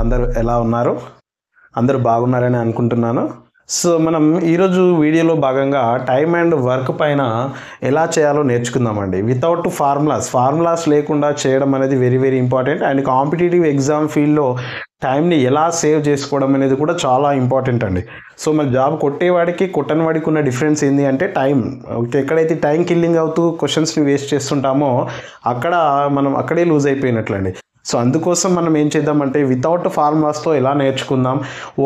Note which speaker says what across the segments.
Speaker 1: అందరూ ఎలా ఉన్నారు? అందరూ బాగున్నారని అనుకుంటున్నాను. సో మనం ఈరోజు వీడియోలో భాగంగా టైం అండ్ వర్క్ పైన ఎలా చేయాలో నేర్చుకుందామండి. వితౌట్ ఫార్ములాస్ లేకుండా చేయడం అనేది very very important. And competitive exam ఫీల్డ్లో టైంని ఎలా సేవ్ చేసుకోవడం అనేది కూడా చాలా ఇంపార్టెంట్ అండి. సో మన జాబ్ కొట్టేవాడికి కొట్టని వాడికి ఉన్న డిఫరెన్స్ ఏంటి అంటే టైం. ఎక్కడైతే టైం కిల్లింగ్ అవుతూ క్వశ్చన్స్ని వేస్ట్ చేస్తుంటామో మనం అక్కడే లూజ్ అయిపోయినట్లండి. సో అందుకోసం మనం ఏం చేద్దామంటే వితౌట్ ఫార్ములాస్తో ఎలా నేర్చుకుందాం,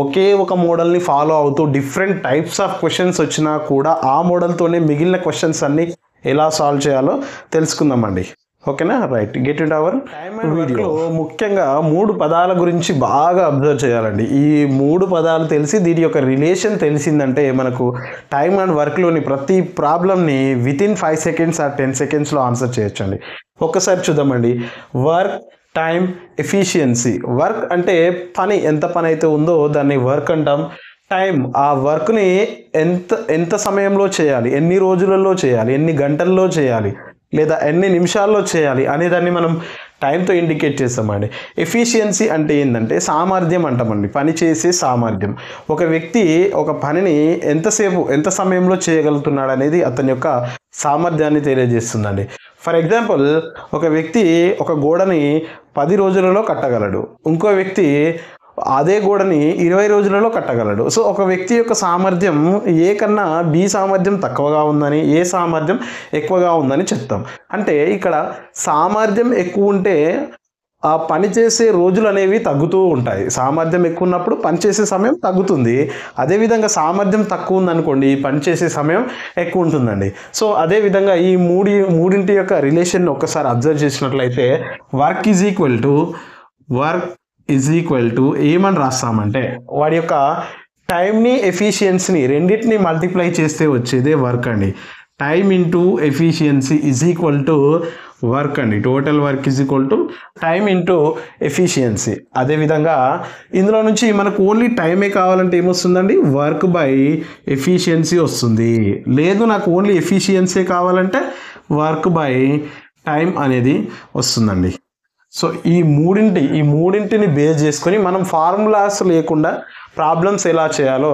Speaker 1: ఒకే ఒక మోడల్ని ఫాలో అవుతూ డిఫరెంట్ టైప్స్ ఆఫ్ క్వశ్చన్స్ వచ్చినా కూడా ఆ మోడల్తోనే మిగిలిన క్వశ్చన్స్ అన్నీ ఎలా సాల్వ్ చేయాలో తెలుసుకుందామండి. ఓకేనా? Right, get it our time and వర్క్లో ముఖ్యంగా 3 పదాల గురించి బాగా అబ్జర్వ్ చేయాలండి. ఈ 3 పదాలు తెలిసి దీని యొక్క రిలేషన్ తెలిసిందంటే మనకు టైం అండ్ వర్క్లోని ప్రతి ప్రాబ్లమ్ని వితిన్ 5 seconds ఆర్ 10 secondsలో ఆన్సర్ చేయొచ్చండి. ఒక్కసారి చూద్దామండి. Work, time, efficiency. వర్క్ అంటే పని, ఎంత పని అయితే ఉందో దాన్ని వర్క్ అంటాం. టైం, ఆ వర్క్ని ఎంత సమయంలో చేయాలి, ఎన్ని రోజులలో చేయాలి, ఎన్ని గంటల్లో చేయాలి, లేదా ఎన్ని నిమిషాల్లో చేయాలి అనేదాన్ని మనం టైంతో ఇండికేట్ చేస్తామండి. ఎఫిషియన్సీ అంటే ఏంటంటే సామర్థ్యం అంటామండి, పని చేసే సామర్థ్యం. ఒక వ్యక్తి ఒక పనిని ఎంత సమయంలో చేయగలుగుతున్నాడు అనేది అతని యొక్క సామర్థ్యాన్ని తెలియజేస్తుందండి. ఫర్ ఎగ్జాంపుల్, ఒక వ్యక్తి ఒక గోడని 10 రోజులలో కట్టగలడు, ఇంకో వ్యక్తి అదే గోడని 20 రోజులలో కట్టగలడు. సో ఒక వ్యక్తి యొక్క సామర్థ్యం ఏ కన్నా బి సామర్థ్యం తక్కువగా ఉందని, ఏ సామర్థ్యం ఎక్కువగా ఉందని చెప్తాం. అంటే ఇక్కడ సామర్థ్యం ఎక్కువ ఉంటే ఆ పని చేసే రోజులు అనేవి తగ్గుతూ ఉంటాయి. సామర్థ్యం ఎక్కువ ఉన్నప్పుడు పనిచేసే సమయం తగ్గుతుంది. అదేవిధంగా సామర్థ్యం తక్కువ ఉందనుకోండి, పనిచేసే సమయం ఎక్కువ ఉంటుందండి. సో అదేవిధంగా ఈ మూడింటి యొక్క రిలేషన్ ఒక్కసారి అబ్జర్వ్ చేసినట్లయితే వర్క్ ఈజ్ ఈక్వల్ టు ఏమని రాస్తామంటే వాడి యొక్క టైంని ఎఫిషియన్సీని రెండింటిని మల్టిప్లై చేస్తే వచ్చేదే వర్క్ అండి. Time into efficiency is equal to work అండి. Total work is equal to time into efficiency. అదేవిధంగా ఇందులో నుంచి మనకు ఓన్లీ టైమే కావాలంటే ఏమొస్తుందండి? వర్క్ బై ఎఫిషియన్సీ వస్తుంది. లేదు నాకు ఓన్లీ ఎఫిషియన్సీ కావాలంటే వర్క్ బై టైం అనేది వస్తుందండి. సో ఈ మూడింటిని బేస్ చేసుకొని మనం ఫార్ములాస్ లేకుండా ప్రాబ్లమ్స్ ఎలా చేయాలో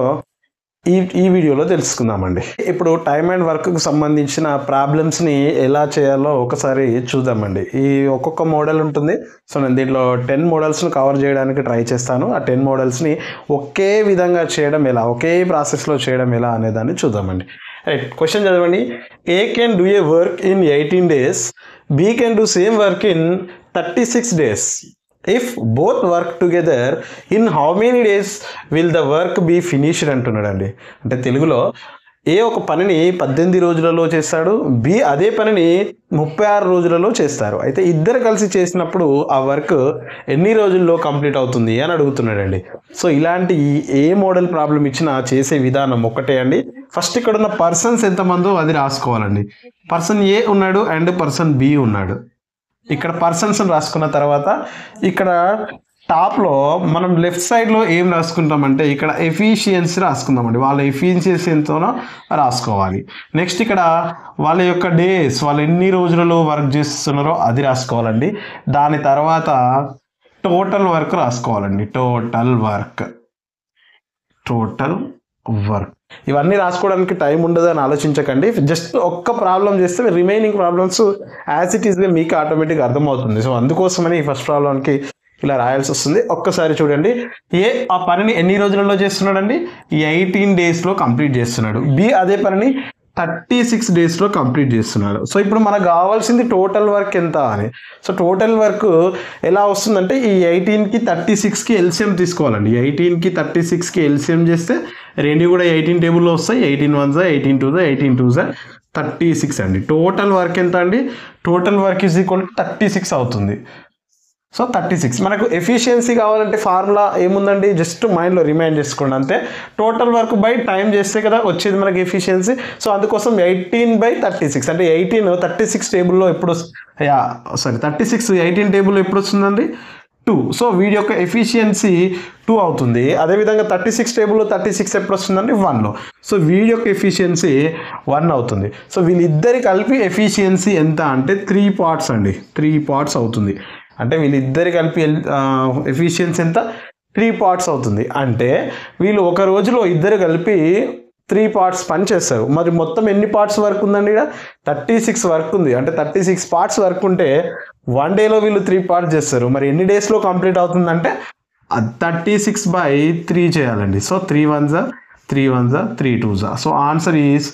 Speaker 1: ఈ వీడియోలో తెలుసుకుందామండి. ఇప్పుడు టైం అండ్ వర్క్కి సంబంధించిన ప్రాబ్లమ్స్ని ఎలా చేయాలో ఒకసారి చూద్దామండి. ఈ ఒక్కొక్క మోడల్ ఉంటుంది. సో నేను దీంట్లో 10 మోడల్స్ని కవర్ చేయడానికి ట్రై చేస్తాను. ఆ 10 మోడల్స్ని ఒకే విధంగా చేయడం ఎలా, ఒకే ప్రాసెస్లో చేయడం ఎలా అనేదాన్ని చూద్దామండి. రైట్, క్వశ్చన్ చదవండి. A can do a work in 18 days, B can do same work in 36 days. If both work together in how many days will the work be finished అంటున్నాడండి. అంటే తెలుగులో ఏ ఒక పనిని 18 రోజులలో చేస్తాడు, బి అదే పనిని 36 రోజులలో చేస్తారు. అయితే ఇద్దరు కలిసి చేసినప్పుడు ఆ వర్క్ ఎన్ని రోజుల్లో కంప్లీట్ అవుతుంది అని అడుగుతున్నాడండి. సో ఇలాంటి ఏ మోడల్ ప్రాబ్లం ఇచ్చినా చేసే విధానం ఒకటే అండి. ఫస్ట్ ఇక్కడ ఉన్న పర్సన్స్ ఎంతమందో అది రాసుకోవాలండి. పర్సన్ ఏ ఉన్నాడు అండ్ పర్సన్ బి ఉన్నాడు. ఇక్కడ పర్సన్స్ రాసుకున్న తర్వాత ఇక్కడ టాప్లో మనం లెఫ్ట్ సైడ్లో ఏం రాసుకుంటామంటే ఇక్కడ ఎఫిషియన్సీ రాసుకుందామండి. వాళ్ళ ఎఫిషియన్సీ ఎంతోనో రాసుకోవాలి. నెక్స్ట్ ఇక్కడ వాళ్ళ యొక్క డేస్, వాళ్ళు ఎన్ని రోజులలో వర్క్ చేస్తున్నారో అది రాసుకోవాలండి. దాని తర్వాత టోటల్ వర్క్ రాసుకోవాలండి. టోటల్ వర్క్ ఇవన్నీ రాసుకోవడానికి టైం ఉండదు అని ఆలోచించకండి. జస్ట్ ఒక్క ప్రాబ్లం చేస్తే రిమైనింగ్ ప్రాబ్లమ్స్ యాజ్ ఇట్ ఈస్గా మీకు ఆటోమేటిక్గా అర్థమవుతుంది. సో అందుకోసమని ఈ ఫస్ట్ ప్రాబ్లంకి ఇలా రాయాల్సి వస్తుంది. ఒక్కసారి చూడండి. ఏ ఆ పనిని ఎన్ని రోజులలో చేస్తున్నాడండి? 18 daysలో కంప్లీట్ చేస్తున్నాడు. బి అదే పనిని 36 daysలో కంప్లీట్ చేస్తున్నాడు. సో ఇప్పుడు మనకు కావాల్సింది టోటల్ వర్క్ ఎంత అని. సో టోటల్ వర్క్ ఎలా వస్తుందంటే ఈ 18కి 36కి ఎల్సిఎం తీసుకోవాలండి. 18కి 36కి ఎల్సిఎం చేస్తే రెండు కూడా 18 టేబుల్లో వస్తాయి. 18 1 18 2 18 2 36 అండి. టోటల్ వర్క్ ఎంత అండి? Total work is equal to 36 అవుతుంది. సో 36. మనకు ఎఫిషియన్సీ కావాలంటే ఫార్ములా ఏముందండి? జస్ట్ మైండ్లో రిమైండ్ చేసుకోండి అంతే. టోటల్ వర్క్ బై టైం చేస్తే కదా వచ్చేది మనకి ఎఫిషియన్సీ. సో అందుకోసం 18/36 అంటే 18 36 టేబుల్లో ఎప్పుడు 36 18 టేబుల్లో ఎప్పుడు వస్తుందండి? 2. సో వీడి యొక్క ఎఫిషియన్సీ 2 అవుతుంది. అదేవిధంగా 36 టేబుల్లో 36 ఎప్పుడు వస్తుందండి? 1లో. సో వీడి యొక్క ఎఫిషియన్సీ 1 అవుతుంది. సో వీళ్ళిద్దరి కలిపి ఎఫిషియన్సీ ఎంత అంటే 3 parts అండి. 3 parts అవుతుంది. అంటే వీళ్ళిద్దరి కలిపి ఎఫిషియన్సీ ఎంత? 3 పార్ట్స్ అవుతుంది. అంటే వీళ్ళు ఒక రోజులో ఇద్దరు కలిపి 3 పార్ట్స్ పని చేస్తారు. మరి మొత్తం ఎన్ని పార్ట్స్ వర్క్ ఉందండి? ఇక్కడ 36 వర్క్ ఉంది. అంటే 36 పార్ట్స్ వర్క్ ఉంటే 1 డేలో వీళ్ళు 3 పార్ట్స్ చేస్తారు. మరి ఎన్ని డేస్లో కంప్లీట్ అవుతుందంటే 36/3 చేయాలండి. So 3 1s 3 1s 3 2s. So answer is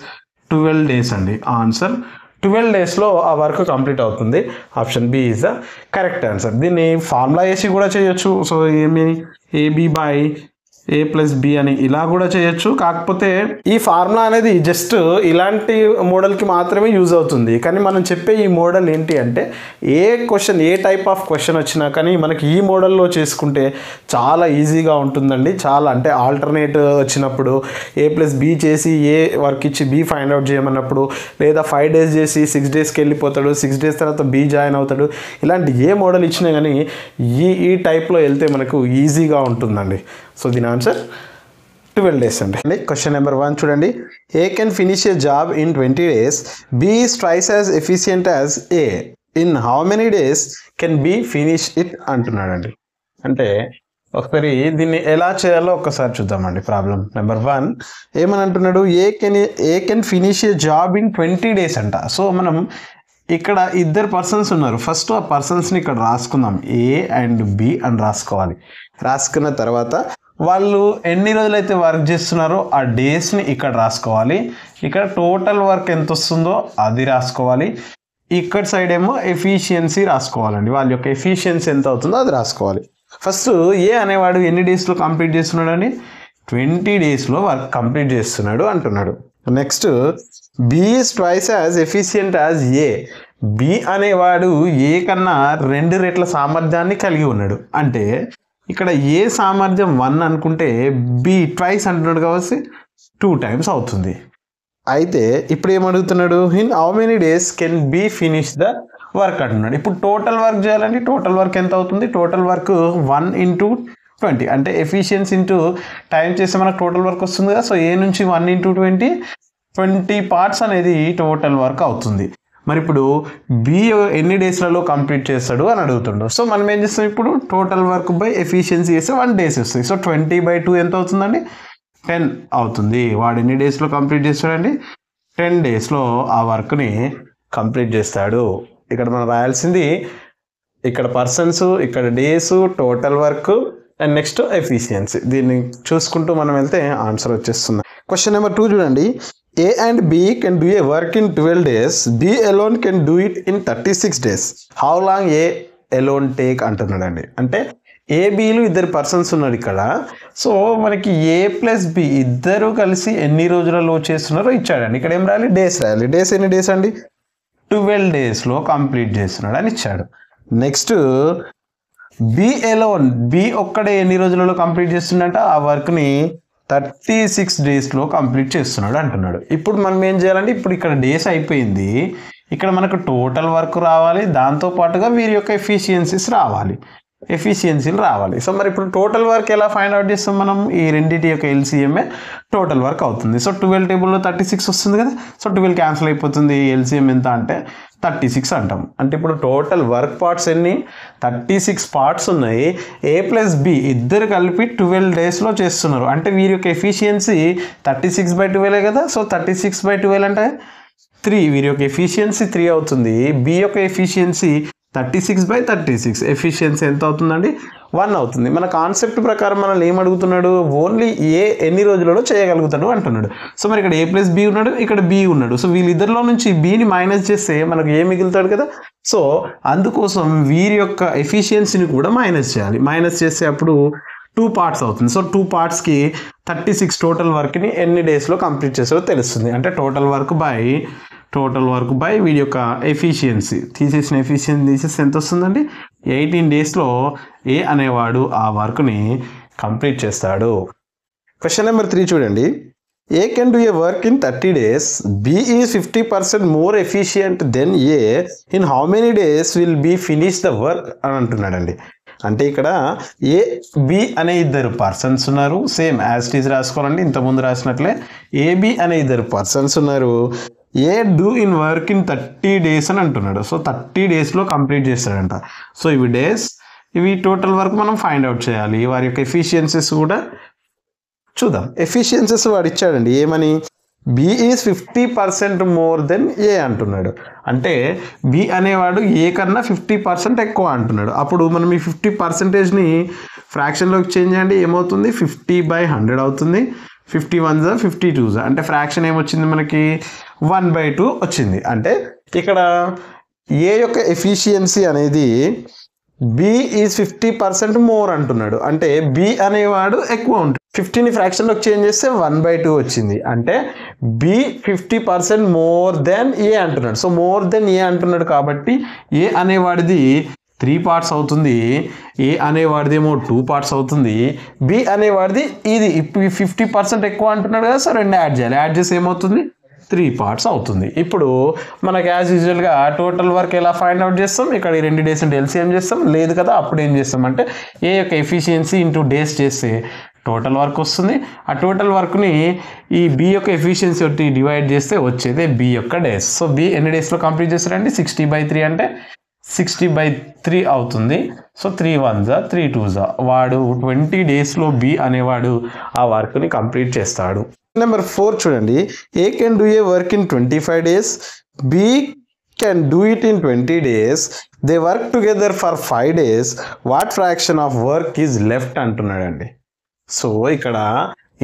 Speaker 1: 12 days అండి. ఆన్సర్ 12 డేస్లో ఆ వర్క్ కంప్లీట్ అవుతుంది. Option B is the correct answer. దీన్ని ఫార్ములా వేసి కూడా చేయొచ్చు. సో ఏమి a+b అని ఇలా కూడా చేయొచ్చు. కాకపోతే ఈ ఫార్ములా అనేది జస్ట్ ఇలాంటి మోడల్కి మాత్రమే యూజ్ అవుతుంది. కానీ మనం చెప్పే ఈ మోడల్ ఏంటి అంటే ఏ టైప్ ఆఫ్ క్వశ్చన్ వచ్చినా కానీ మనకి ఈ మోడల్లో చేసుకుంటే చాలా ఈజీగా ఉంటుందండి. చాలా అంటే ఆల్టర్నేట్ వచ్చినప్పుడు a+b చేసి ఏ వర్క్ ఇచ్చి b ఫైండ్ అవుట్ చేయమన్నప్పుడు, లేదా 5 డేస్ చేసి 6 డేస్కి వెళ్ళిపోతాడు, 6 డేస్ తర్వాత b జాయిన్ అవుతాడు, ఇలాంటి ఏ మోడల్ ఇచ్చినా కానీ ఈ టైప్లో వెళ్తే మనకు ఈజీగా ఉంటుందండి. సో దీని ఆన్సర్ 12 డేస్ అండి. క్వశ్చన్ నెంబర్ 1 చూడండి. A can finish a job in 20 days, B is twice as efficient as A, in how many days can B finish it అంటున్నాడండి. అంటే ఒకసారి దీన్ని ఎలా చేయాలో ఒక్కసారి చూద్దామండి. ప్రాబ్లం నెంబర్ 1 ఏమని అంటున్నాడు? ఏ can finish a job in 20 days అంట. సో మనం ఇక్కడ ఇద్దరు పర్సన్స్ ఉన్నారు. ఫస్ట్ ఆ పర్సన్స్ని ఇక్కడ రాసుకుందాం. ఏ అండ్ బి అని రాసుకోవాలి. రాసుకున్న తర్వాత వాళ్ళు ఎన్ని రోజులైతే వర్క్ చేస్తున్నారో ఆ డేస్ని ఇక్కడ రాసుకోవాలి. ఇక్కడ టోటల్ వర్క్ ఎంత వస్తుందో అది రాసుకోవాలి. ఇక్కడ సైడ్ ఏమో ఎఫిషియన్సీ రాసుకోవాలండి. వాళ్ళ యొక్క ఎఫిషియన్సీ ఎంత అవుతుందో అది రాసుకోవాలి. ఫస్ట్ ఏ అనేవాడు ఎన్ని డేస్లో కంప్లీట్ చేస్తున్నాడు అని? 20 daysలో వర్క్ కంప్లీట్ చేస్తున్నాడు అంటున్నాడు. Next B is twice as efficient as A. B అనేవాడు ఏ కన్నా 2 రెట్ల సామర్థ్యాన్ని కలిగి ఉన్నాడు. అంటే ఇక్కడ ఏ సామర్థ్యం 1 అనుకుంటే బి ట్వైస్ అంటున్నాడు కాబట్టి 2 times అవుతుంది. అయితే ఇప్పుడు ఏమడుగుతున్నాడు? In how many days can B finish the work అంటున్నాడు. ఇప్పుడు టోటల్ వర్క్ చేయాలండి. టోటల్ వర్క్ ఎంత అవుతుంది? టోటల్ వర్క్ 1 × 20 అంటే ఎఫిషియన్సీ ఇంటూ టైం చేస్తే మనకు టోటల్ వర్క్ వస్తుంది కదా. సో ఏ నుంచి 1 × 20 పార్ట్స్ అనేది టోటల్ వర్క్ అవుతుంది. మరి ఇప్పుడు బి ఎన్ని డేస్లలో కంప్లీట్ చేస్తాడు అని అడుగుతుండు. సో మనం ఏం చేస్తాం? ఇప్పుడు టోటల్ వర్క్ బై ఎఫిషియన్సీ చేస్తే 1 days వస్తుంది. సో 20/2 ఎంత అవుతుందండి? 10 అవుతుంది. వాడు ఎన్ని డేస్లో కంప్లీట్ చేస్తాడండి? 10 daysలో ఆ వర్క్ని కంప్లీట్ చేస్తాడు. ఇక్కడ మనం రాయాల్సింది ఇక్కడ పర్సన్స్, ఇక్కడ days, total work and next efficiency. దీన్ని చూసుకుంటూ మనం వెళ్తే ఆన్సర్ వచ్చేస్తుంది. క్వశ్చన్ నెంబర్ 2 చూడండి. A and B can do a work in 12 days. B alone can do it in 36 days. How long A alone take అంటున్నాడండి. అంటే ఏబీలు ఇద్దరు పర్సన్స్ ఉన్నారు ఇక్కడ. సో మనకి A+B ఇద్దరు కలిసి ఎన్ని రోజులలో చేస్తున్నారో ఇచ్చాడండి. ఇక్కడ ఏం రాయాలి? డేస్ రాయాలి. డేస్ ఎన్ని డేస్ అండి? 12 daysలో కంప్లీట్ చేస్తున్నాడు అని ఇచ్చాడు. నెక్స్ట్ బి ఎలోన్, బి ఒక్కడే ఎన్ని రోజులలో కంప్లీట్ చేస్తుందంట? ఆ వర్క్ని 36 daysలో కంప్లీట్ చేస్తున్నాడు అంటున్నాడు. ఇప్పుడు మనం ఏం చేయాలంటే ఇప్పుడు ఇక్కడ డేస్ అయిపోయింది. ఇక్కడ మనకు టోటల్ వర్క్ రావాలి. దాంతోపాటుగా వీరి యొక్క ఎఫిషియన్సీలు రావాలి. సో మరి ఇప్పుడు టోటల్ వర్క్ ఎలా ఫైండ్ అవుట్ చేస్తాం మనం? ఈ రెండింటి యొక్క ఎల్సిఎంఏ టోటల్ వర్క్ అవుతుంది. సో 12 టేబుల్లో 36 వస్తుంది కదా. సో 12 క్యాన్సిల్ అయిపోతుంది. ఎల్సిఎం ఎంత అంటే 36 అంటాం. అంటే ఇప్పుడు టోటల్ వర్క్ పార్ట్స్ ఎన్ని? 36 పార్ట్స్ ఉన్నాయి. A+B ఇద్దరు కలిపి 12 daysలో చేస్తున్నారు. అంటే వీరి యొక్క ఎఫిషియన్సీ 36/12 కదా. సో 36/12 అంటే 3. వీరి యొక్క ఎఫిషియన్సీ 3 అవుతుంది. బి యొక్క ఎఫిషియన్సీ 36/36. ఎఫిషియన్సీ ఎంత అవుతుందండి? 1 అవుతుంది. మన కాన్సెప్ట్ ప్రకారం మనల్ని ఏం అడుగుతున్నాడు? ఓన్లీ ఏ ఎన్ని రోజులలో చేయగలుగుతాడు అంటున్నాడు. సో మరి ఇక్కడ A+B ఉన్నాడు, ఇక్కడ B ఉన్నాడు. సో వీళ్ళిద్దరిలో నుంచి Bని మైనస్ చేస్తే మనకు ఏ మిగులుతాడు కదా. సో అందుకోసం వీరి యొక్క ఎఫిషియన్సీని కూడా మైనస్ చేయాలి. మైనస్ చేస్తే అప్పుడు 2 parts అవుతుంది. సో 2 partsకి 36 టోటల్ వర్క్ని ఎన్ని డేస్లో కంప్లీట్ చేస్తారో తెలుస్తుంది. అంటే టోటల్ వర్క్ బై వీడి యొక్క ఎఫిషియన్సీ తీసేసిన ఎఫిషియన్సీ తీసేస్తే ఎంత వస్తుందండి? 18 daysలో ఏ అనేవాడు ఆ వర్క్ని కంప్లీట్ చేస్తాడు. క్వశ్చన్ నెంబర్ 3 చూడండి. A can do a work in 30 days. B is 50% more efficient than A. In how many days will B finish the work అని అంటున్నాడండి. అంటే ఇక్కడ ఏ బి అనే ఇద్దరు పర్సన్స్ ఉన్నారు. సేమ్ యాజ్ ఇట్ ఈజ్ రాసుకోవాలండి. ఇంతకుముందు రాసినట్లే ఏబి అనే ఇద్దరు పర్సన్స్ ఉన్నారు. A do in work in 30 days అని అంటున్నాడు. సో 30 daysలో కంప్లీట్ చేస్తాడంట. సో ఇవి డేస్, ఇవి టోటల్ వర్క్ మనం ఫైండ్ అవుట్ చేయాలి. వారి యొక్క ఎఫిషియన్సీస్ కూడా చూద్దాం. ఎఫిషియన్సీస్ వాడు ఇచ్చాడండి ఏమని, బి ఈజ్ 50% మోర్ దెన్ ఏ అంటున్నాడు. అంటే బి అనేవాడు ఏ కన్నా 50% ఎక్కువ అంటున్నాడు. అప్పుడు మనం ఈ 50%ని ఫ్రాక్షన్లోకి చేంజ్ చేయండి, ఏమవుతుంది 50/100 అవుతుంది. 51 52 అంటే ఫ్రాక్షన్ ఏమొచ్చింది మనకి 1/2 వచ్చింది. అంటే ఇక్కడ ఏ యొక్క ఎఫిషియన్సీ అనేది బి ఈజ్ 50% మోర్ అంటున్నాడు. అంటే బి అనేవాడు ఎక్కువ ఉంటుంది. 50ని ఫ్రాక్షన్లోకి చేంజ్ చేస్తే 1/2 వచ్చింది. అంటే బి 50% మోర్ దెన్ ఏ అంటున్నాడు. సో మోర్ దెన్ ఏ అంటున్నాడు కాబట్టి ఏ అనేవాడిది 3 పార్ట్స్ అవుతుంది, ఏ అనేవాడిది ఏమో 2 పార్ట్స్ అవుతుంది, బి అనేవాడిది ఇది ఇప్పుడు 50% ఎక్కువ అంటున్నాడు కదా. సో 2 యాడ్ చేయాలి, యాడ్ చేసి ఏమవుతుంది 3 పార్ట్స్ అవుతుంది. ఇప్పుడు మనకు యాజ్ యూజువల్గా టోటల్ వర్క్ ఎలా ఫైండ్ అవుట్ చేస్తాం, ఇక్కడ ఈ 2 డేస్ అంటే ఎల్సిఎం చేస్తాం. లేదు కదా, అప్పుడు ఏం చేస్తాం అంటే ఏ యొక్క ఎఫిషియన్సీ ఇంటూ డేస్ చేస్తే టోటల్ వర్క్ వస్తుంది. ఆ టోటల్ వర్క్ని ఈ బి యొక్క ఎఫిషియన్సీ ఒకటి డివైడ్ చేస్తే వచ్చేది బి యొక్క డేస్. సో బి ఎన్ని డేస్లో కంప్లీట్ చేస్తారంటే 60/3 అంటే 60/3 అవుతుంది. సో 3 1s 3 2s వాడు 20 డేస్లో బి అనేవాడు ఆ వర్క్ని కంప్లీట్ చేస్తాడు. నెంబర్ 4 చూడండి, A can do a work in 25 days, B can do it in 20 days, they work together for 5 days, what fraction of work is left అంటున్నాడండి. సో ఇక్కడ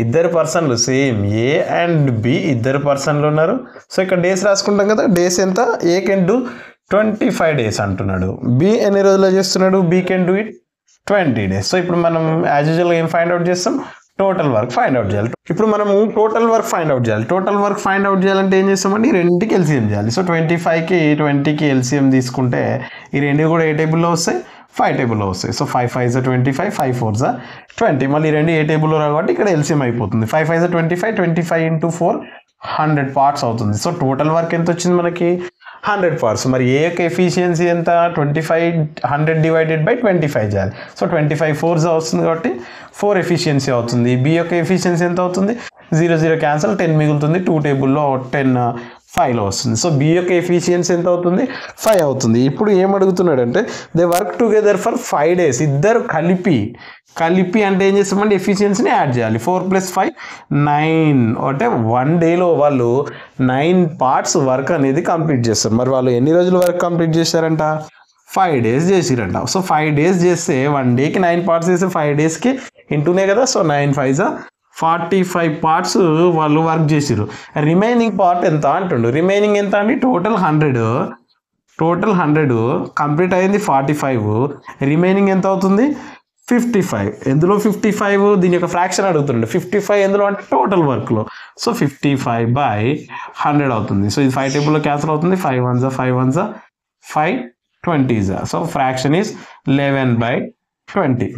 Speaker 1: ఇద్దరు పర్సన్లు సేమ్ ఏ అండ్ బి ఇద్దరు పర్సన్లు ఉన్నారు. So ఇక్కడ days రాసుకుంటాం కదా, డేస్ ఎంత, ఏ కెన్ డూ 25 days అంటున్నాడు, బి ఎన్ని రోజుల్లో చేస్తున్నాడు, B can do it 20 days. So ఇప్పుడు మనం యాజ్ యూజువల్గా ఏం ఫైండ్ అవుట్ చేస్తాం, టోటల్ వర్క్ ఫైండ్ అవుట్ చేయాలి. ఇప్పుడు మనము టోటల్ వర్క్ ఫైండ్ అవుట్ చేయాలి. టోటల్ వర్క్ ఫైండ్ అవుట్ చేయాలంటే ఏం చేస్తామండి, ఈ రెండింటికి ఎల్సిఎం చేయాలి. సో 25కి 20కి ఎల్సిఎం తీసుకుంటే ఈ రెండు కూడా ఏ టేబుల్లో వస్తాయి, 5 టేబుల్లో వస్తాయి. So 5 5s 25, 5 4s 20. మళ్ళీ రెండు ఏ టేబుల్లో రావు కాబట్టి ఇక్కడ ఎల్సిఎం అయిపోతుంది. 5 5s 25, 25 × 4 100 పార్ట్స్ అవుతుంది. సో టోటల్ వర్క్ ఎంత వచ్చింది మనకి 100 పార్ట్స్. మరి ఏ యొక్క ఎఫిషియన్సీ ఎంత, 25 100/25 చేయాలి. సో 25 4s వస్తుంది కాబట్టి 4 ఎఫిషియన్సీ అవుతుంది. బి యొక్క ఎఫిషియన్సీ ఎంత అవుతుంది, 0 0 క్యాన్సల్, 10 మిగులుతుంది. 2 టేబుల్లో 10 5లో వస్తుంది. సో బి యొక్క ఎఫిషియన్సీ ఎంత అవుతుంది, 5 అవుతుంది. ఇప్పుడు ఏం అడుగుతున్నాడంటే they work together for 5 days, ఇద్దరు కలిపి అంటే ఏం చేస్తామంటే ఎఫిషియన్సీని యాడ్ చేయాలి. 4 + 5 9 అంటే 1 డేలో వాళ్ళు 9 పార్ట్స్ వర్క్ అనేది కంప్లీట్ చేస్తారు. మరి వాళ్ళు ఎన్ని రోజులు వర్క్ కంప్లీట్ చేశారంట, 5 days చేసిరంట. సో 5 days చేస్తే 1 డేకి 9 పార్ట్స్ చేస్తే 5 daysకి ఇంటూనే కదా. సో 9 5s 45 పార్ట్స్ వాళ్ళు వర్క్ చేసిరు. రిమైనింగ్ పార్ట్ ఎంత అంటుండు, రిమైనింగ్ ఎంత అండి, టోటల్ 100 కంప్లీట్ అయింది 45, రిమైనింగ్ ఎంత అవుతుంది 55. ఎందులో 55, దీని యొక్క ఫ్రాక్షన్ అడుగుతుండే. 55 ఎందులో అంటే టోటల్ వర్క్లో. సో 55/100 అవుతుంది. సో ఇది 5 టేబుల్లో క్యాన్సల్ అవుతుంది. 5 1s 5 1s 5 20s. So fraction is 11/20.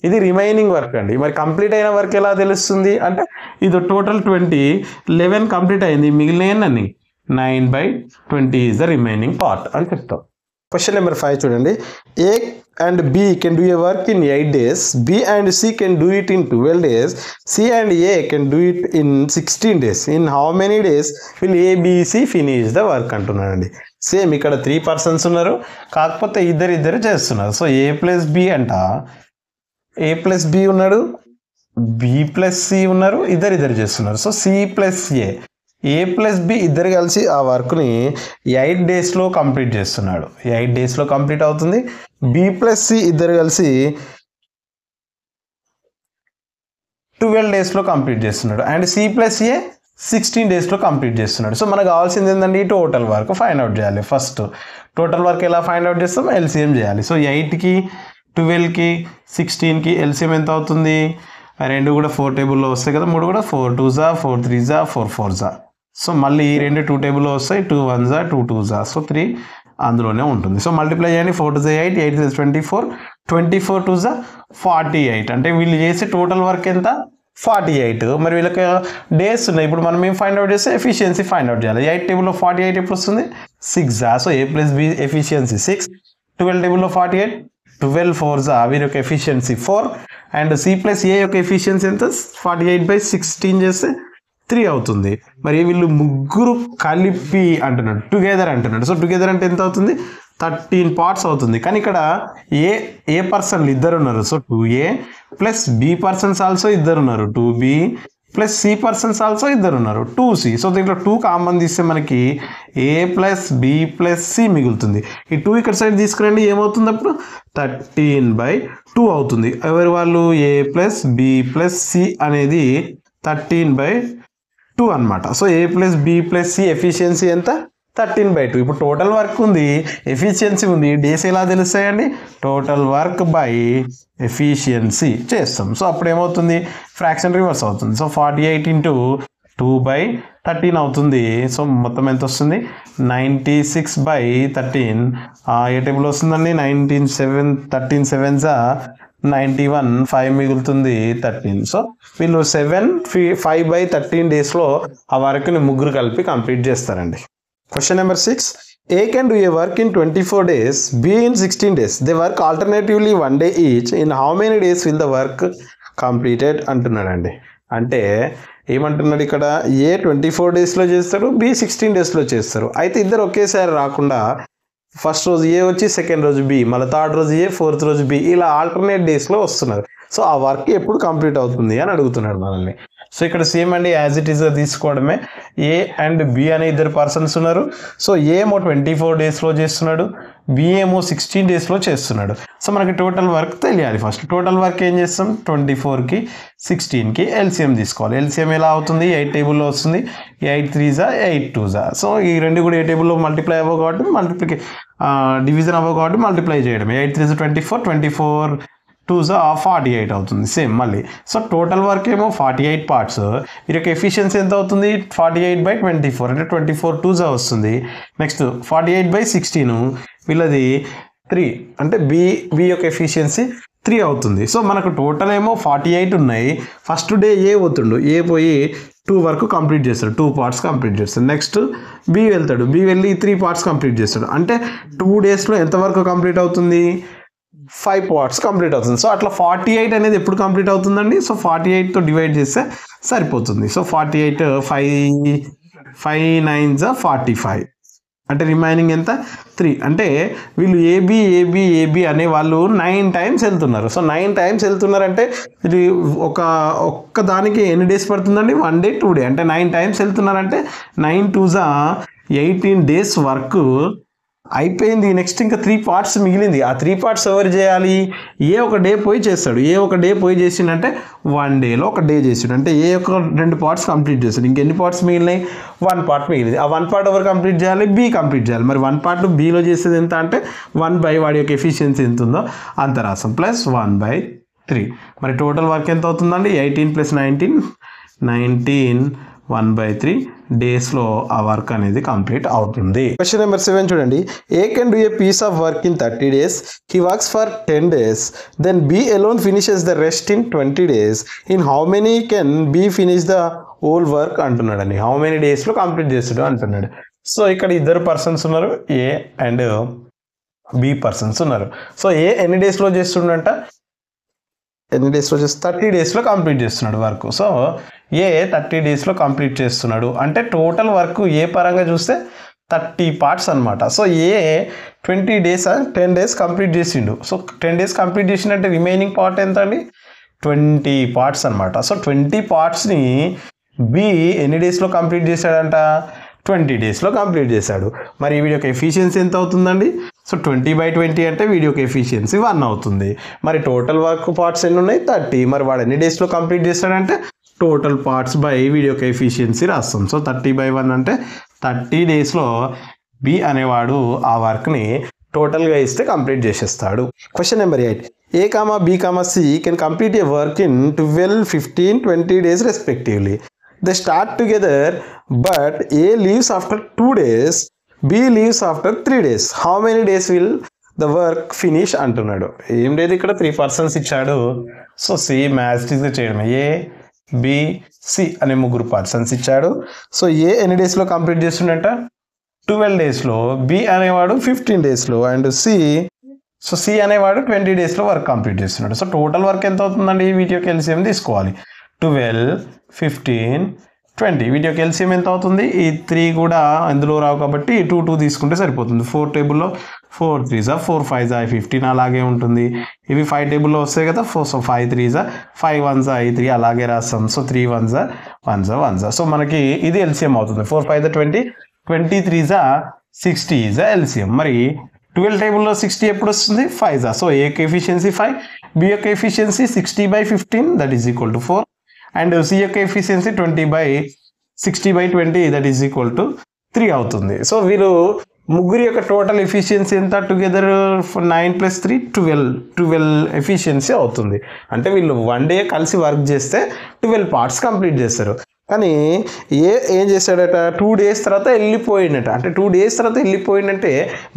Speaker 1: ఇది రిమైనింగ్ వర్క్ అండి. మరి కంప్లీట్ అయిన వర్క్ ఎలా తెలుస్తుంది అంటే ఇది టోటల్ 20, 11 కంప్లీట్ అయింది, మిగిలిన 9/20 ఈజ్ ద రిమైనింగ్ పార్ట్ అని చెప్తాం. క్వశ్చన్ నెంబర్ 5 చూడండి, ఏ and B can do a work in 8 days, B and C can do it in 12 days, C and A can do it in 16 days. In how many days will A, B, C finish the work అంటున్నాడండి. Same ఇక్కడ 3 persons ఉన్నారు, కాకపోతే ఇద్దరు చేస్తున్నారు. So A + B అంట, A + B ఉన్నాడు, B + C ఉన్నారు, ఇద్దరు చేస్తున్నారు. సో C + A + B ఇద్దరు కలిసి ఆ వర్క్ని 8 daysలో కంప్లీట్ చేస్తున్నాడు. 8 daysలో కంప్లీట్ అవుతుంది. B + C ఇద్దరు కలిసి 12 daysలో కంప్లీట్ చేస్తున్నాడు. అండ్ C + A 16 daysలో కంప్లీట్ చేస్తున్నాడు. సో మనకు కావాల్సింది ఏంటంటే ఈ టోటల్ వర్క్ ఫైండ్ అవుట్ చేయాలి. ఫస్ట్ టోటల్ వర్క్ ఎలా ఫైండ్ అవుట్ చేస్తాం, ఎల్సిఎం చేయాలి. సో 8కి 12కి 16కి ఎల్సిఎం ఎంత అవుతుంది, రెండు కూడా 4 టేబుల్లో వస్తాయి కదా, 3 కూడా 4 2s 4 3s 4 4s. సో మళ్ళీ ఈ రెండు 2 టేబుల్లో వస్తాయి, 2 1s 2 2s. సో 3 అందులోనే ఉంటుంది. సో మల్టిప్లై చేయండి, 4 2s 8, 8 2s 24, 24 2s 48. అంటే వీళ్ళు చేసే టోటల్ వర్క్ ఎంత 48. మరి వీళ్ళకి డేస్ ఉన్నాయి. ఇప్పుడు మనం ఏం ఫైండ్ అవుట్ చేస్తే ఎఫిషియన్సీ ఫైండ్ అవుట్ చేయాలి. 8 టేబుల్లో 48 ఎప్పుడు వస్తుంది, 6. So A + B efficiency 6. 12 టేబుల్లో 48, 12 4s వీరి యొక్క ఎఫిషియన్సీ 4. అండ్ C + A యొక్క ఎఫిషియన్సీ ఎంత, 48/16 చేస్తే 3 అవుతుంది. మరి వీళ్ళు ముగ్గురు కలిపి అంటున్నాడు, టుగెదర్ అంటున్నాడు. సో టుగెదర్ అంటే ఎంత అవుతుంది, 13 పార్ట్స్ అవుతుంది. కానీ ఇక్కడ ఏ పర్సన్లు ఇద్దరు ఉన్నారు. So 2A plus B persons also ఇద్దరు ఉన్నారు. 2B plus C persons also ఇద్దరు ఉన్నారు. 2C. సో దీంట్లో 2 కామన్ తీస్తే మనకి A plus B plus C మిగులుతుంది. ఈ 2 ఇక్కడ సైడ్ తీసుకురండి, ఏమవుతుంది అప్పుడు 13/2 అవుతుంది. ఎవరి వాళ్ళు A plus B plus C అనేది 13/2 అనమాట. So A plus B plus C efficiency ఎంత 13/2. ఇప్పుడు టోటల్ వర్క్ ఉంది, ఎఫిషియన్సీ ఉంది, డేస్ ఎలా తెలుస్తాయండి? టోటల్ వర్క్ బై ఎఫిషియన్సీ చేస్తాం. సో అప్పుడు ఏమవుతుంది? ఫ్రాక్షన్ రివర్స్ అవుతుంది. సో 48 × 2/13 అవుతుంది. సో మొత్తం ఎంత వస్తుంది? 96/13. ఏ టేబుల్ వస్తుందండి? 13 7s 91, 5 మిగులుతుంది 13. సో వీళ్ళు 5/13 డేస్లో ఆ వర్క్ని ముగ్గురు కలిపి కంప్లీట్ చేస్తారండి. Question number 6. A can do a work in 24 days, B in 16 days. They work alternatively 1 day each. In how many days will the work completed అంటున్నాడండి. అంటే ఏమంటున్నాడు ఇక్కడ? A 24 డేస్లో చేస్తారు, B 16 డేస్లో చేస్తారు. అయితే ఇద్దరు ఒకేసారి రాకుండా ఫస్ట్ రోజు A వచ్చి సెకండ్ రోజు B, మళ్ళీ థర్డ్ రోజు A, ఫోర్త్ రోజు B, ఇలా ఆల్టర్నేట్ డేస్లో వస్తున్నారు. సో ఆ వర్క్ ఎప్పుడు కంప్లీట్ అవుతుంది అని అడుగుతున్నాడు మనల్ని. సో ఇక్కడ సేమ్ అండి, యాజ్ ఇట్ ఈస్ తీసుకోవడమే. A అండ్ B అనే ఇద్దరు పర్సన్స్ ఉన్నారు. సో A ఏమో 24 డేస్లో చేస్తున్నాడు, B ఏమో 16 డేస్లో చేస్తున్నాడు. సో మనకి టోటల్ వర్క్ తెలియాలి. ఫస్ట్ టోటల్ వర్క్ ఏం చేస్తాం? 24కి 16కి ఎల్సిఎం తీసుకోవాలి. ఎల్సిఎం ఎలా అవుతుంది? 8 టేబుల్లో వస్తుంది. 8 3s 8 2s. సో ఈ రెండు కూడా ఏ టేబుల్లో మల్టిప్లై అవ్వవు కాబట్టి డివిజన్ అవ్వవు కాబట్టి మల్టిప్లై చేయడం. 8 3s 24, 24 2s 48 అవుతుంది. సేమ్ మళ్ళీ. సో టోటల్ వర్క్ ఏమో 48 పార్ట్స్. వీరి యొక్క ఎఫిషియన్సీ ఎంత అవుతుంది? 48/24 అంటే 24 2s వస్తుంది. నెక్స్ట్ 48/16 వీళ్ళది 3 అంటే బి యొక్క ఎఫిషియన్సీ 3 అవుతుంది. సో మనకు టోటల్ ఏమో 48 ఉన్నాయి. ఫస్ట్ డే ఏ పోతుండు, ఏ పోయి 2 వరకు కంప్లీట్ చేస్తాడు, 2 పార్ట్స్ కంప్లీట్ చేస్తాడు. నెక్స్ట్ బి వెళ్తాడు, బి వెళ్ళి 3 పార్ట్స్ కంప్లీట్ చేస్తాడు. అంటే 2 డేస్లో ఎంతవరకు కంప్లీట్ అవుతుంది? 5 పార్ట్స్ కంప్లీట్ అవుతుంది. సో అట్లా 48 అనేది ఎప్పుడు కంప్లీట్ అవుతుందండి? సో 48తో డివైడ్ చేస్తే సరిపోతుంది. సో 48 5 9s 45 అంటే రిమైనింగ్ ఎంత? 3. అంటే వీళ్ళు ఏబి అనే వాళ్ళు 9 టైమ్స్ వెళ్తున్నారు. సో 9 టైమ్స్ వెళ్తున్నారంటే ఇది ఒక్క దానికి ఎన్ని డేస్ పడుతుందండి? 1 day 2 day అంటే 9 టైమ్స్ వెళ్తున్నారంటే 9 2s 18 డేస్ వర్క్ అయిపోయింది. నెక్స్ట్ ఇంకా 3 పార్ట్స్ మిగిలింది. ఆ 3 పార్ట్స్ ఎవరు చేయాలి? ఏ ఒక డే పోయి చేస్తాడు. ఏ ఒక డే పోయి చేసిండంటే 1 డేలో ఒక డే చేసాడు. అంటే ఏ ఒక 2 పార్ట్స్ కంప్లీట్ చేస్తాడు. ఇంకెన్ని పార్ట్స్ మిగిలినాయి? 1 పార్ట్ మిగిలింది. ఆ 1 పార్ట్ ఎవరు కంప్లీట్ చేయాలి? బి కంప్లీట్ చేయాలి. మరి 1 పార్ట్ బిలో చేసేది ఎంత అంటే 1/, వాడి యొక్క ఎఫిషియన్సీ ఎంత ఉందో అంత రాసాం, ప్లస్ 1/3. మరి టోటల్ వర్క్ ఎంత అవుతుందండి? 18 + 19 1/3 డేస్లో ఆ వర్క్ అనేది కంప్లీట్ అవుతుంది. క్వశ్చన్ నెంబర్ 7 చూడండి. A can do a piece of work in 30 days. He works for 10 days. Then B alone finishes the rest in 20 days. In how many can B finish the whole work అంటున్నాడండి. How many డేస్లో complete చేస్తాడు అంటున్నాడు. So ఇక్కడ ఇద్దరు persons ఉన్నారు, A and B persons ఉన్నారు. So A ఎన్ని డేస్లో చేస్తుండంట? 30 డేస్లో కంప్లీట్ చేస్తున్నాడు వర్క్. సో ఏ 30 డేస్లో కంప్లీట్ చేస్తున్నాడు అంటే టోటల్ వర్క్ ఏ పరంగా చూస్తే 30 పార్ట్స్ అనమాట. సో ఏ 20 days 10 days కంప్లీట్ చేసిండు. సో 10 days కంప్లీట్ చేసిందంటే రిమైనింగ్ పార్ట్ ఎంత అండి? 20 పార్ట్స్ అనమాట. సో 20 పార్ట్స్ని బి ఎన్ని డేస్లో కంప్లీట్ చేశాడంట? 20 డేస్లో కంప్లీట్ చేశాడు. మరి వీడి యొక్క ఎఫిషియన్సీ ఎంత అవుతుందండి? సో 20/20 అంటే వీడి యొక్క ఎఫిషియన్సీ 1 అవుతుంది. మరి టోటల్ వర్క్ పార్ట్స్ ఎన్ని ఉన్నాయి? 30. మరి వాడు ఎన్ని డేస్లో కంప్లీట్ చేస్తాడంటే టోటల్ పార్ట్స్ బై వీడి యొక్క ఎఫిషియన్సీ రాస్తాం. సో 30/1 అంటే 30 డేస్లో బి అనేవాడు ఆ వర్క్ని టోటల్గా ఇస్తే కంప్లీట్ చేసేస్తాడు. Question number 8. A, B, C can complete a work in 12, 15, 20 days respectively. They start together, but A leaves after 2 days, B leaves after 3 days. How many days will the work finish అంటున్నాడు. ఏం లేదు, ఇక్కడ 3 persons ఇచ్చాడు. So same మ్యాథ్స్టిక్స్గా చేయడమే. A B C అనే 3 persons ఇచ్చాడు. So A ఎన్ని డేస్లో కంప్లీట్ చేస్తుండట? 12 డేస్లో. బి అనేవాడు 15 డేస్లో అండ్ సి అనేవాడు 20 డేస్లో వర్క్ కంప్లీట్ చేస్తున్నాడు. సో టోటల్ వర్క్ ఎంత అవుతుందండి? వీటి యొక్క ఎల్సిఎం తీసుకోవాలి. 12, 15, 20. వీటి యొక్క ఎల్సిఎం ఎంత అవుతుంది? ఈ 3 కూడా ఇందులో రావు కాబట్టి 2 తీసుకుంటే సరిపోతుంది. 4 టేబుల్లో 4 3s 4 5s 15 అలాగే ఉంటుంది. ఇవి 5 టేబుల్లో వస్తాయి కదా. 5 3s 5 1s 3 అలాగే రాస్తాం. So 3 1s 1s. సో మనకి ఇది ఎల్సిఎం అవుతుంది. 4 5 20, 23s 60 is ఎల్సిఎం. మరి 12 టేబుల్లో 60 ఎప్పుడు వస్తుంది? 5s. సో ఏ యొక్క ఎఫిషియన్సీ 5, బి యొక్క efficiency 60/15 that is equal to 4 and C యొక్క efficiency 20/60/20 that is equal to 3 అవుతుంది. సో వీరు ముగ్గురి యొక్క టోటల్ ఎఫిషియన్సీ ఎంత? టుగెదర్ 9 + 3 12 ఎఫిషియన్సీ అవుతుంది. అంటే వీళ్ళు 1 డే కలిసి వర్క్ చేస్తే 12 పార్ట్స్ కంప్లీట్ చేస్తారు. కానీ ఏం చేశాడట? 2 days తర్వాత వెళ్ళిపోయిందట. అంటే 2 days తర్వాత వెళ్ళిపోయిందంటే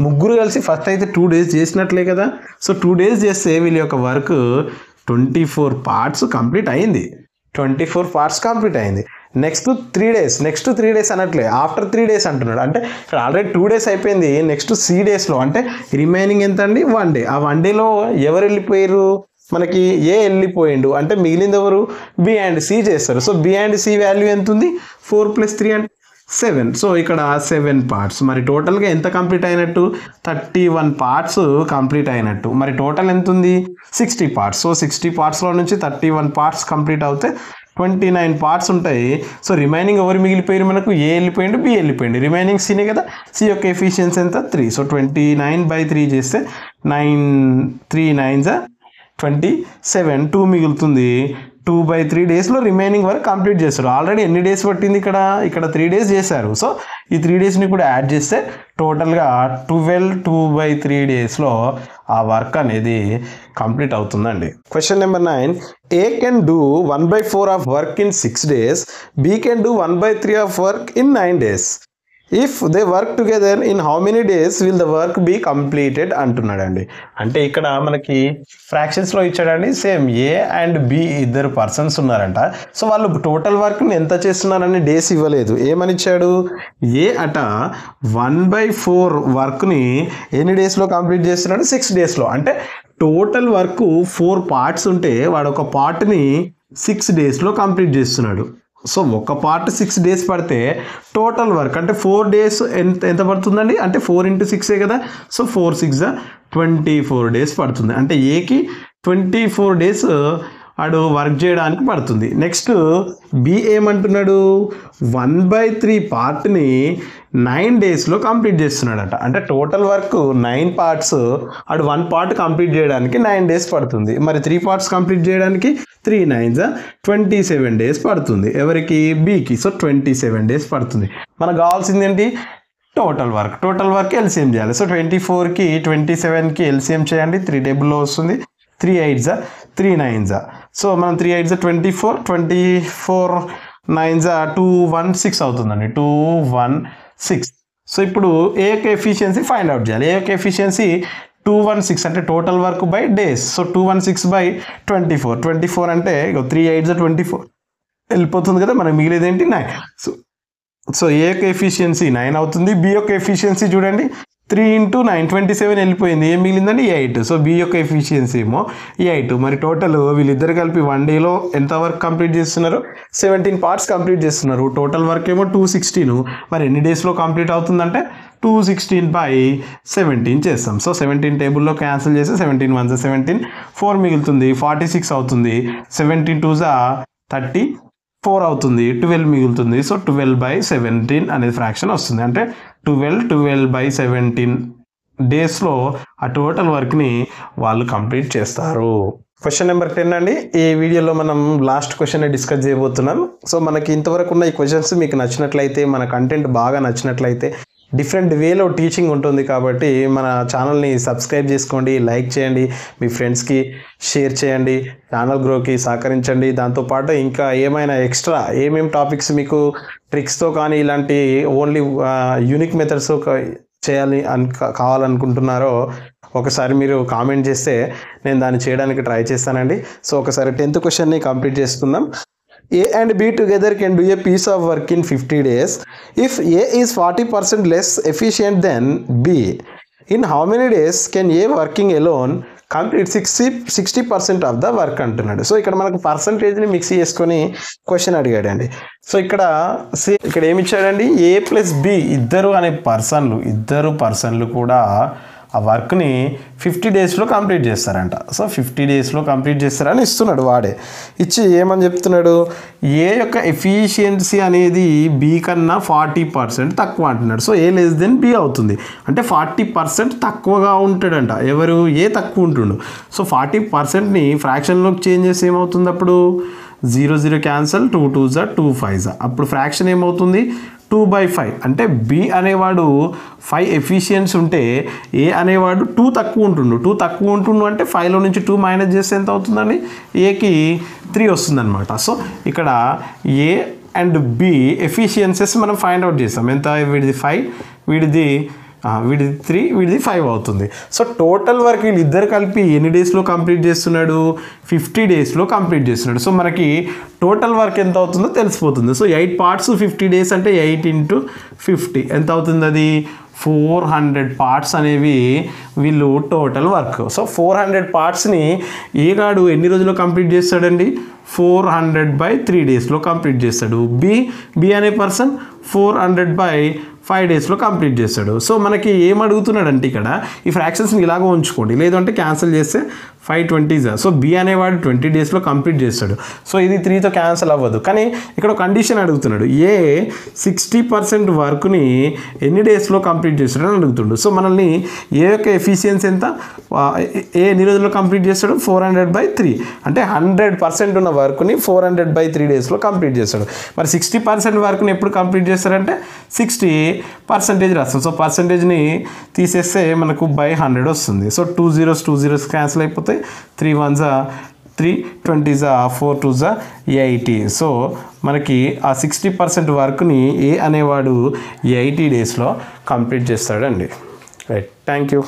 Speaker 1: ముగ్గురు కలిసి ఫస్ట్ అయితే 2 days చేసినట్లే కదా. సో 2 days చేస్తే వీళ్ళ యొక్క వర్క్ 24 పార్ట్స్ కంప్లీట్ అయింది. 24 పార్ట్స్ కంప్లీట్ అయింది. నెక్స్ట్ 3 days అనట్లే, ఆఫ్టర్ 3 days అంటున్నాడు. అంటే ఇక్కడ ఆల్రెడీ 2 days అయిపోయింది. నెక్స్ట్ 3 daysలో అంటే రిమైనింగ్ ఎంత అండి? 1 day. ఆ 1 dayలో ఎవరు వెళ్ళిపోయారు? మనకి ఏ వెళ్ళిపోయిండు అంటే మిగిలింది ఎవరు? బి అండ్ సి చేస్తారు. So B and C value ఎంత ఉంది? 4 + 3 అంటే 7. సో ఇక్కడ 7 పార్ట్స్. మరి టోటల్గా ఎంత కంప్లీట్ అయినట్టు? 31 పార్ట్స్ కంప్లీట్ అయినట్టు. మరి టోటల్ ఎంత ఉంది? 60 పార్ట్స్. సో 60 పార్ట్స్లో నుంచి 31 పార్ట్స్ కంప్లీట్ అవుతే 29 పార్ట్స్ ఉంటాయి. సో రిమైనింగ్ ఎవరు మిగిలిపోయారు? మనకు ఏ వెళ్ళిపోయిండు, బి వెళ్ళిపోయిండు. రిమైనింగ్ సినే కదా. సి యొక్క ఎఫిషియన్సీ ఎంత? 3. సో 29/3 చేస్తే 3 9s 27, 2 మిగులుతుంది. 2/3 డేస్లో రిమైనింగ్ వర్క్ కంప్లీట్ చేస్తారు. ఆల్రెడీ ఎన్ని డేస్ పట్టింది? ఇక్కడ 3 days చేశారు. సో ఈ 3 daysని కూడా యాడ్ చేస్తే టోటల్గా 12 2/3 డేస్లో ఆ వర్క్ అనేది కంప్లీట్ అవుతుందండి. Question number 9. A can do 1/4 of work in 6 days, B can do 1/3 of work in 9 days. If they work together in how many days will the work be completed అంటున్నాడండి. అంటే ఇక్కడ మనకి ఫ్రాక్షన్స్లో ఇచ్చాడండి. Same A and B ఇద్దరు persons ఉన్నారంట. So వాళ్ళు total వర్క్ని ఎంత చేస్తున్నారని డేస్ ఇవ్వలేదు. ఏమని ఇచ్చాడు? ఏ అట 1/4 వర్క్ని ఎన్ని డేస్లో కంప్లీట్ చేస్తున్నాడు? 6 daysలో. అంటే టోటల్ వర్క్ 4 పార్ట్స్ ఉంటే వాడు ఒక పార్ట్ని 6 daysలో కంప్లీట్ చేస్తున్నాడు. సో ఒక పార్ట్ 6 days పడితే టోటల్ వర్క్ అంటే 4 days ఎంత పడుతుందండి? అంటే 4 × 6 కదా. సో 4 6 24 days పడుతుంది. అంటే ఏకి 24 days వాడు వర్క్ చేయడానికి పడుతుంది. నెక్స్ట్ బి ఏమంటున్నాడు? 1/3 పార్ట్ని 9 daysలో కంప్లీట్ చేస్తున్నాడట. అంటే టోటల్ వర్క్ 9 parts, వాడు 1 part కంప్లీట్ చేయడానికి 9 days పడుతుంది. మరి 3 parts కంప్లీట్ చేయడానికి 3 9s 27 days పడుతుంది. ఎవరికి? బికి. సో 27 days పడుతుంది. మనకు కావాల్సింది ఏంటి? టోటల్ వర్క్ ఎల్సిఎం చేయాలి. సో 24కి 27కి ఎల్సిఎం చేయండి. 3 టేబుల్లో వస్తుంది. 3 8s 3 9s. సో మనం 3 8s 24, 24 9s 216 అవుతుందండి. 216. సో ఇప్పుడు ఏ యొక్క ఎఫిషియన్సీ ఫైండ్ అవుట్ చేయాలి. ఏ యొక్క ఎఫిషియన్సీ 216 అంటే total work by days. So 216/24. 24 అంటే 3 8s 24 వెళ్ళిపోతుంది కదా. మనకి మిగిలేది ఏంటి? 9. సో ఏ యొక్క ఎఫిషియన్సీ 9 అవుతుంది. బి యొక్క ఎఫిషియన్సీ చూడండి 3 × 9 27 వెళ్ళిపోయింది. ఏం మిగిలిందండి? 8. సో బి యొక్క ఎఫిషియన్సీ ఏమో 8. మరి టోటల్ వీళ్ళిద్దరు కలిపి 1 dayలో ఎంత వర్క్ కంప్లీట్ చేస్తున్నారు? 17 parts కంప్లీట్ చేస్తున్నారు. టోటల్ వర్క్ ఏమో 216. మరి ఎన్ని డేస్లో కంప్లీట్ అవుతుందంటే 216/17 చేస్తాం. సో 17 టేబుల్లో క్యాన్సిల్ చేస్తే 17 1s 17, 4 మిగులుతుంది. 46 అవుతుంది. 17 2s 34 అవుతుంది. 12 మిగులుతుంది. సో 12/17 అనేది ఫ్రాక్షన్ వస్తుంది. అంటే 12/17 డేస్లో ఆ టోటల్ వర్క్ని వాళ్ళు కంప్లీట్ చేస్తారు. క్వశ్చన్ నెంబర్ 10 అండి. ఈ వీడియోలో మనం లాస్ట్ క్వశ్చన్ డిస్కస్ చేయబోతున్నాం. సో మనకి ఇంతవరకు ఉన్న ఈ క్వశ్చన్స్ మీకు నచ్చినట్లయితే, మన కంటెంట్ బాగా నచ్చినట్లయితే, డిఫరెంట్ వేలో టీచింగ్ ఉంటుంది కాబట్టి మన ఛానల్ని సబ్స్క్రైబ్ చేసుకోండి, లైక్ చేయండి, మీ ఫ్రెండ్స్కి షేర్ చేయండి, ఛానల్ గ్రోకి సహకరించండి. దాంతోపాటు ఇంకా ఏమైనా ఎక్స్ట్రా ఏమేమి టాపిక్స్ మీకు ట్రిక్స్తో కానీ ఇలాంటి ఓన్లీ యూనిక్ మెథడ్స్ చేయాలి కావాలనుకుంటున్నారో ఒకసారి మీరు కామెంట్ చేస్తే నేను దాన్ని చేయడానికి ట్రై చేస్తానండి. సో ఒకసారి 10th క్వశ్చన్ని కంప్లీట్ చేసుకుందాం. A and B together can do a piece of work in 50 days. If A is 40% less efficient than B, in how many days can A working alone complete 60% of the work అంటున్నాడు. So ఇక్కడ మనకు పర్సంటేజ్ని mix చేసుకొని question అడిగాడండి. So ఇక్కడ ఏమి ఇచ్చాడండి, A+B ఇద్దరు పర్సన్లు కూడా ఆ వర్క్ని 50 డేస్లో కంప్లీట్ చేస్తారంట. సో 50 డేస్లో కంప్లీట్ చేస్తారని ఇస్తున్నాడు వాడే. ఇచ్చి ఏమని చెప్తున్నాడు, ఏ యొక్క ఎఫిషియన్సీ అనేది బి కన్నా 40% తక్కువ అంటున్నాడు. సో A<B అవుతుంది, అంటే 40% తక్కువగా ఉంటాడంట. ఎవరు, ఏ తక్కువ ఉంటుండు. సో 40%ని ఫ్రాక్షన్లోకి చేంజ్ చేసి ఏమవుతుంది, అప్పుడు 0 క్యాన్సల్, 2 2s 2 5s, అప్పుడు ఫ్రాక్షన్ ఏమవుతుంది 2/5. అంటే బి అనేవాడు 5 ఎఫిషియన్సీ ఉంటే ఏ అనేవాడు 2 తక్కువ ఉంటుండు అంటే 5లో నుంచి 2 మైనస్ చేస్తే ఎంత అవుతుందండి, ఏకి 3 వస్తుందన్నమాట. సో ఇక్కడ ఏ అండ్ బి ఎఫిషియన్సీస్ మనం ఫైండ్ అవుట్ చేస్తాం. ఎంత, వీడిది 5, వీడిది 3, వీడిది 5 అవుతుంది. సో టోటల్ వర్క్ వీళ్ళిద్దరు కలిపి ఎన్ని డేస్లో కంప్లీట్ చేస్తున్నాడు, 50 డేస్లో కంప్లీట్ చేస్తున్నాడు. సో మనకి టోటల్ వర్క్ ఎంత అవుతుందో తెలిసిపోతుంది. సో 8 పార్ట్స్ 50 డేస్ అంటే 8 × 50 ఎంత అవుతుంది, అది 400 పార్ట్స్ అనేవి వీళ్ళు టోటల్ వర్క్. సో 400 పార్ట్స్ని ఏగాడు ఎన్ని రోజుల్లో కంప్లీట్ చేస్తాడండి, 400/3 డేస్లో కంప్లీట్ చేస్తాడు. బి అనే పర్సన్ 400/5 డేస్లో కంప్లీట్ చేస్తాడు. సో మనకి ఏం అడుగుతున్నాడంటే ఇక్కడ ఈ ఫ్రాక్షన్స్ని ఇలాగ ఉంచుకోండి, లేదంటే క్యాన్సిల్ చేస్తే 5 20s. సో బి అనేవాడు 20 డేస్లో కంప్లీట్ చేస్తాడు. సో ఇది 3తో క్యాన్సిల్ అవ్వదు. కానీ ఇక్కడ కండిషన్ అడుగుతున్నాడు, ఏ 60% వర్క్ని ఎన్ని డేస్లో కంప్లీట్ చేస్తాడని అడుగుతుండు. సో మనల్ని ఏ యొక్క ఎఫిషియన్సీ ఎంత, ఏ ఎన్ని రోజుల్లో కంప్లీట్ చేస్తాడు, 400/3, అంటే 100% ఉన్న వర్క్ని 400/3 డేస్లో కంప్లీట్ చేస్తాడు. మరి 60% వర్క్ని ఎప్పుడు కంప్లీట్ చేస్తాడంటే 60% రాస్తాం. సో పర్సంటేజ్ని తీసేస్తే మనకు /100 వస్తుంది. సో 2 zeros క్యాన్సిల్ అయిపోతాయి, 3 1s 3, 20s 4 2s 80. సో మనకి ఆ 60% వర్క్ని ఏ అనేవాడు 80 డేస్లో కంప్లీట్ చేస్తాడండి. Right, thank you.